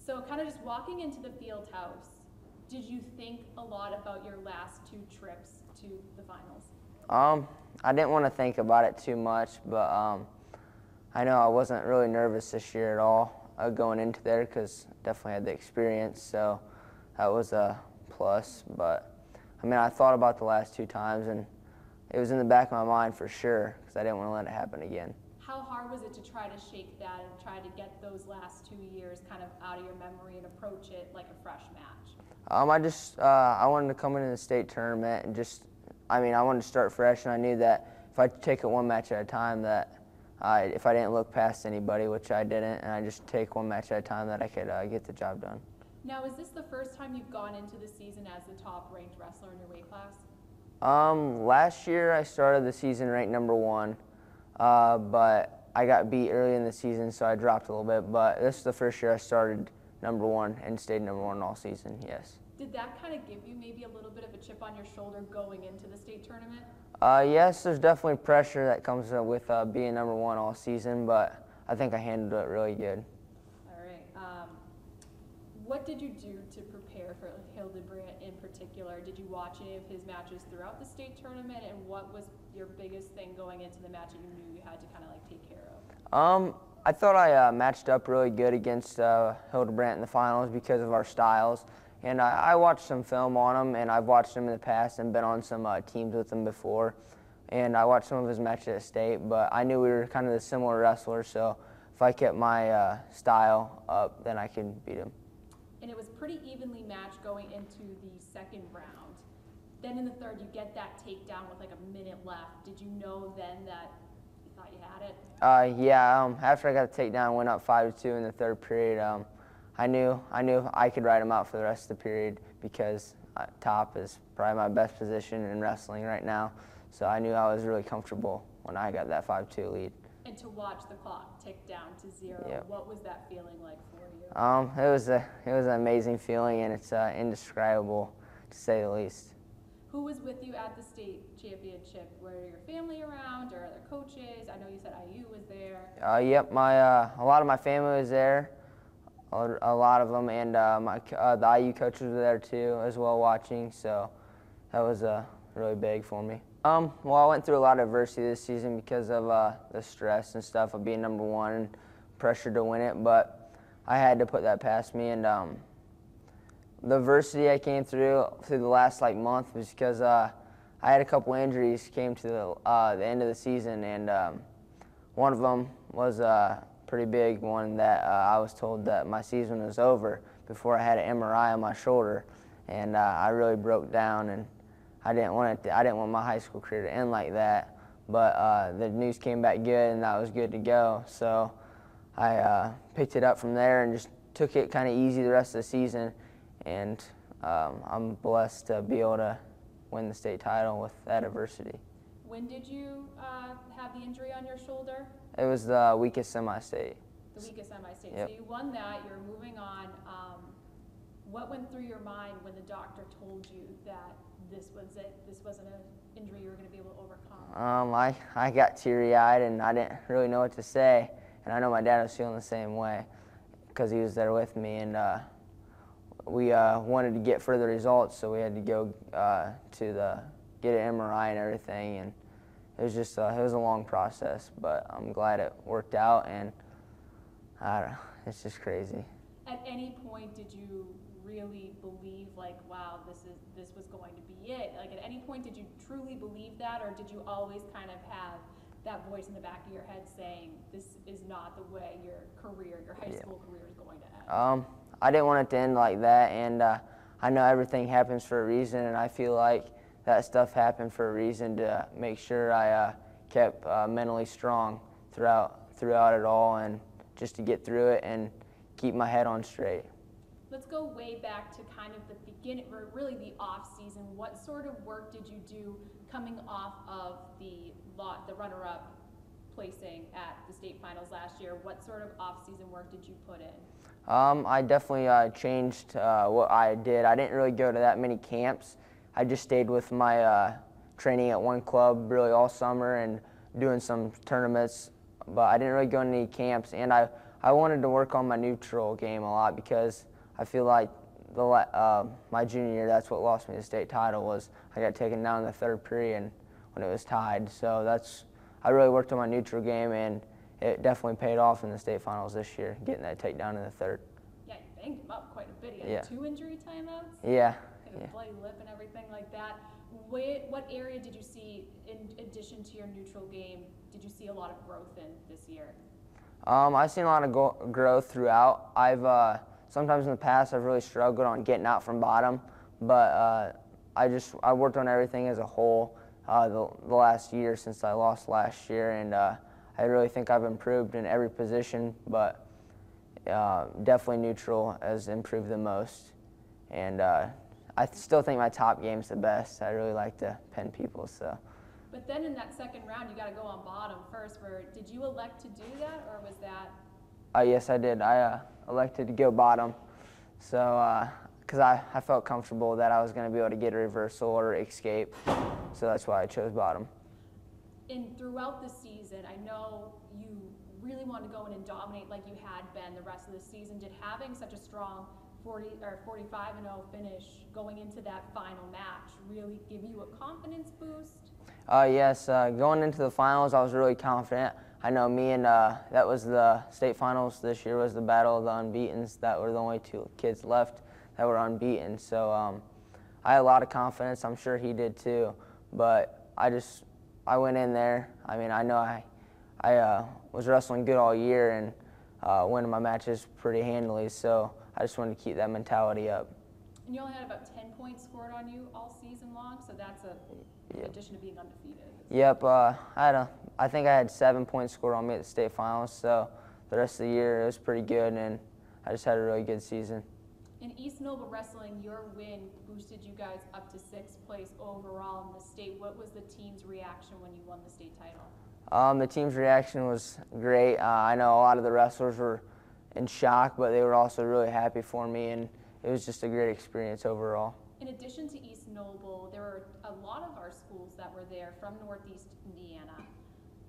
So kind of just walking into the field house, did you think a lot about your last 2 trips to the finals? I didn't want to think about it too much, but I know I wasn't really nervous this year at all going into there because definitely had the experience, so that was a plus. But I mean, I thought about the last 2 times, and it was in the back of my mind for sure because I didn't want to let it happen again. How hard was it to try to shake that and try to get those last 2 years kind of out of your memory and approach it like a fresh match? I wanted to come into the state tournament and I wanted to start fresh, and I knew that if I take it 1 match at a time, that if I didn't look past anybody, which I didn't, and I just take 1 match at a time, that I could get the job done. Now, is this the first time you've gone into the season as the top-ranked wrestler in your weight class? Last year I started the season ranked #1, but I got beat early in the season, so I dropped a little bit. But this is the first year I started #1 and stayed #1 all season, yes. Did that kind of give you maybe a little bit of a chip on your shoulder going into the state tournament? Yes, there's definitely pressure that comes with being #1 all season, but I think I handled it really good. All right. What did you do to prepare for Hildebrandt in particular? Did you watch any of his matches throughout the state tournament, and what was your biggest thing going into the match that you knew you had to kind of like take care of? I thought I matched up really good against Hildebrandt in the finals because of our styles. And I watched some film on him, and I've watched him in the past and been on some teams with him before. And I watched some of his matches at state, but I knew we were kind of the similar wrestlers, so if I kept my style up, then I could beat him. And it was pretty evenly matched going into the second round. Then in the third, you get that takedown with like a minute left. Did you know then that you thought you had it? Yeah, after I got the takedown, went up 5-2 in the third period. I knew I could ride him out for the rest of the period because top is probably my best position in wrestling right now. So I knew I was really comfortable when I got that 5-2 lead. And to watch the clock tick down to 0, Yep. What was that feeling like for you? It was an amazing feeling, and it's indescribable to say the least. Who was with you at the state championship? Were your family around or other coaches? I know you said IU was there. Yep, a lot of my family was there, a lot of them, and the IU coaches were there too as well watching. So that was really big for me. Well, I went through a lot of adversity this season because of the stress and stuff of being #1 and pressure to win it, but I had to put that past me, and the adversity I came through the last month was because I had a couple injuries came to the end of the season, and one of them was a pretty big one that I was told that my season was over before I had an MRI on my shoulder, and I really broke down, and I didn't want my high school career to end like that, but the news came back good, and that was good to go. So I picked it up from there and just took it kind of easy the rest of the season, and I'm blessed to be able to win the state title with that adversity. When did you have the injury on your shoulder? It was the weakest semi-state. The weakest semi-state. Yep. So you won that, you're moving on. What went through your mind when the doctor told you that this was it? This wasn't an injury you were going to be able to overcome? I got teary-eyed, and I didn't really know what to say. And I know my dad was feeling the same way because he was there with me, and we wanted to get further results, so we had to go get an MRI and everything, and it was just it was a long process, but I'm glad it worked out, and I don't know, it's just crazy. At any point did you really believe wow, this was going to be it? At any point did you truly believe that, or did you always kind of have that voice in the back of your head saying this is not the way your high school career is going to end? I didn't want it to end like that, and I know everything happens for a reason, and I feel like that stuff happened for a reason to make sure I kept mentally strong throughout it all, and just to get through it and keep my head on straight. Let's go way back to kind of the beginning, or really the off season. What sort of work did you do coming off of the runner-up placing at the state finals last year? What sort of off-season work did you put in? I definitely changed what I did. I didn't really go to that many camps. I just stayed with my training at one club really all summer and doing some tournaments, but I didn't really go to any camps. And I I wanted to work on my neutral game a lot because I feel like my junior year, that's what lost me the state title. Was I got taken down in the third period when it was tied. So I really worked on my neutral game, and it definitely paid off in the state finals this year, getting that takedown in the third. Yeah, you banged him up quite a bit. He had 2 injury timeouts. Yeah. Had a bloody lip and everything like that. What area did you see, in addition to your neutral game, did you see a lot of growth in this year? I've seen a lot of growth throughout. Sometimes in the past I've really struggled on getting out from bottom, but I worked on everything as a whole the last year since I lost last year, and I really think I've improved in every position, but definitely neutral has improved the most, and I still think my top game's the best. I really like to pin people, so. But then in that second round, you got to go on bottom first. Did you elect to do that, or was that? Yes, I did. I elected to go bottom, so because I felt comfortable that I was going to be able to get a reversal or escape, so that's why I chose bottom. And throughout the season, I know you really wanted to go in and dominate like you had been the rest of the season. Did having such a strong 45-0 finish going into that final match really give you a confidence boost? Yes, going into the finals, I was really confident. I know that was the state finals this year, was the battle of the unbeatens. That were the only 2 kids left that were unbeaten. So I had a lot of confidence. I'm sure he did too. But I went in there. I mean, I know I was wrestling good all year and winning my matches pretty handily. So I just wanted to keep that mentality up. And you only had about 10 points scored on you all season long, so that's in addition to being undefeated. Yep, I think I had 7 points scored on me at the state finals, so the rest of the year it was pretty good, and I just had a really good season. In East Noble Wrestling, your win boosted you guys up to 6th place overall in the state. What was the team's reaction when you won the state title? The team's reaction was great. I know a lot of the wrestlers were in shock, but they were also really happy for me, and it was just a great experience overall. In addition to East Noble, there were a lot of our schools that were there from Northeast Indiana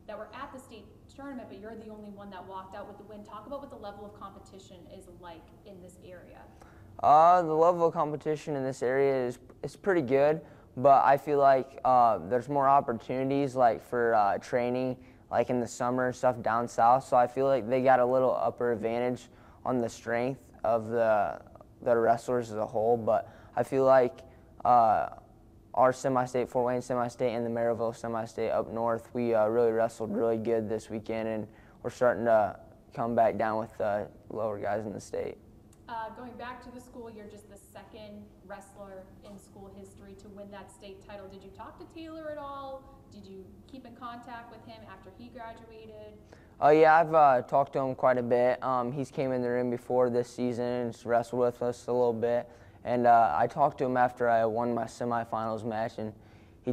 that were at the state tournament, but you're the only one that walked out with the win. Talk about what the level of competition is like in this area. The level of competition in this area is pretty good, but I feel like there's more opportunities like for training, like in the summer and stuff down south. So I feel like they got a little upper advantage on the strength of the wrestlers as a whole. But I feel like our semi-state, Fort Wayne semi-state, and the Maryville semi-state up north, we really wrestled really good this weekend, and we're starting to come back down with the lower guys in the state. Going back to the school, you're just the 2nd wrestler in school history to win that state title. Did you talk to Taylor at all? Did you keep in contact with him after he graduated? Yeah, I've talked to him quite a bit. He's came in the ring before this season and just wrestled with us a little bit. And I talked to him after I won my semifinals match, and he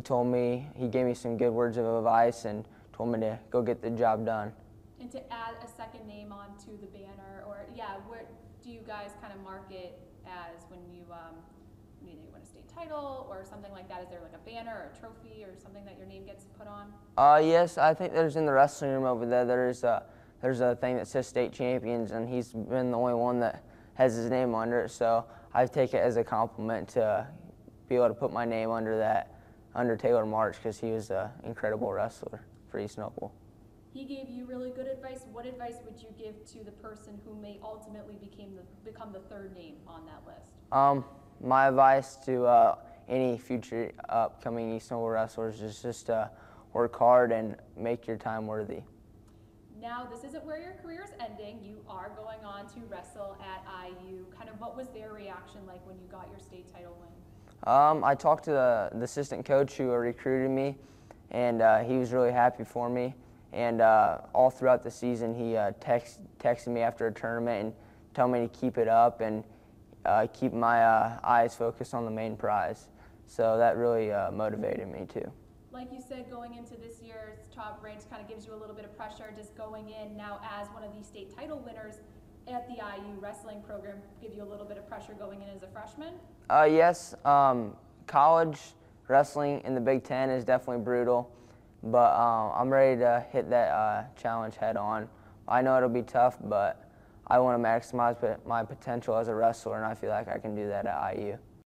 gave me some good words of advice and told me to go get the job done. And to add a second name onto the banner, or what do you guys kind of mark it as when you either you win a state title or something like that? Is there like a banner or a trophy or something that your name gets put on? Yes, I think there's in the wrestling room over there. There's a thing that says state champions, and he's been the only one that has his name under it. So I take it as a compliment to be able to put my name under Taylor March, because he was an incredible wrestler for East Noble. He gave you really good advice. What advice would you give to the person who may ultimately become the 3rd name on that list? My advice to any future upcoming East Noble wrestlers is just work hard and make your time worthy. Now, this isn't where your career is ending. You are going on to wrestle at IU. Kind of what was their reaction like when you got your state title win? I talked to the assistant coach who recruited me, and he was really happy for me. And all throughout the season, he texted me after a tournament and told me to keep it up and keep my eyes focused on the main prize. So that really motivated me too. Like you said, going into this year's top ranks kind of gives you a little bit of pressure. Just going in now as one of the state title winners at the IU wrestling program give you a little bit of pressure going in as a freshman? Yes, college wrestling in the Big Ten is definitely brutal. But I'm ready to hit that challenge head on. I know it'll be tough, but I want to maximize my potential as a wrestler, and I feel like I can do that at IU.